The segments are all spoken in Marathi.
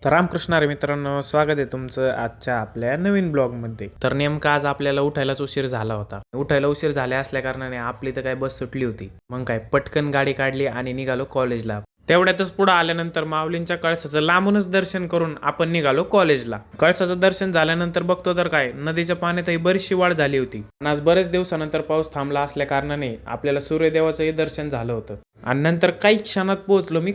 तर रामकृष्ण हरी मित्रांनो, स्वागत आहे तुमचं आजच्या आपल्या नवीन ब्लॉगमध्ये। तर नेमका आज आपल्याला उठायलाच उशीर झाला होता। उठायला उशीर झाल्या असल्या कारणाने आपली तर काय बस सुटली होती। मग काय पटकन गाडी काढली आणि निघालो कॉलेजला। तेवढ्यातच पुढे आल्यानंतर माऊलींच्या कळसाचं लांबूनच दर्शन करून आपण निघालो कॉलेजला। कळसाचं दर्शन झाल्यानंतर बघतो तर काय नदीच्या पाण्यातही बरीचशी वाढ झाली होती। आज बरेच दिवसानंतर पाऊस थांबला असल्या कारणाने आपल्याला सूर्यदेवाचंही दर्शन झालं होतं। आणि नंतर काही क्षणात पोहोचलो मी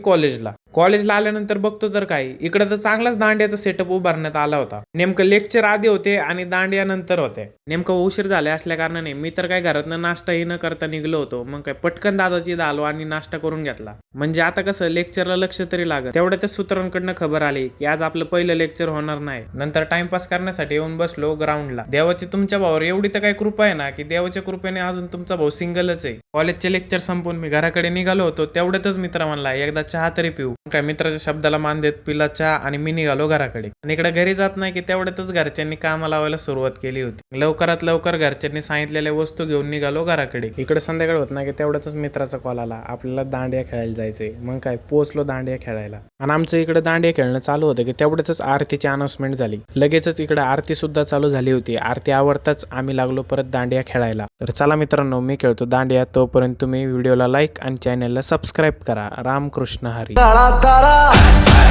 कॉलेजला आल्यानंतर बघतो तर काय इकडे तर चांगलाच दांडियाचा सेटअप उभारण्यात आला होता। नेमकं लेक्चर आधी होते आणि दांडिया नंतर होते। नेमकं उशीर झाले असल्या कारणाने मी तर काय घरातनं नाश्ताही न करता निघलो होतो। मग काय पटकन दादाची आलो आणि नाश्ता करून घेतला। म्हणजे आता कसं लेक्चरला लक्ष तरी लागत। तेवढ्या त्या सूत्रांकडनं खबर आली की आज आपलं पहिलं लेक्चर होणार नाही। नंतर टाइमपास करण्यासाठी येऊन बसलो ग्राउंडला। देवाची तुमच्या भावावर एवढी तर काय कृपा आहे ना की देवाच्या कृपेने अजून तुमचा भाऊ सिंगलच आहे। कॉलेजचे लेक्चर संपून मी घराकडे निघालो होतो तेवढ्यातच मित्र म्हणला एकदा चहा तरी पिऊ। काय मित्राच्या शब्दाला मान देत पिला चहा आणि मी निघालो घराकडे। आणि इकडे घरी जात नाही की तेवढ्यातच घरच्यांनी कामा लावायला सुरुवात केली होती। लवकरात लवकर घरच्यांनी सांगितलेल्या वस्तू घेऊन निघालो घराकडे। इकडे संध्याकाळ होत नाही की तेवढ्यातच मित्राचा कॉल आला, आपल्याला दांडिया खेळायला जायचंय। मग काय पोहोचलो दांडिया खेळायला। आणि आमचं इकडे दांडिया खेळणं चालू होतं की तेवढ्यातच आरतीची अनाउन्समेंट झाली। लगेचच इकडे आरती सुद्धा चालू झाली होती। आरती आवरताच आम्ही लागलो परत दांडिया खेळायला। तर चला मित्रांनो, मी खेळतो दांडिया, तोपर्यंत तुम्ही व्हिडिओला लाईक आणि चॅनलला सबस्क्राईब करा। रामकृष्ण हरी। तारा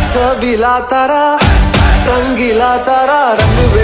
छबीला तारा रंगीला तारा रंग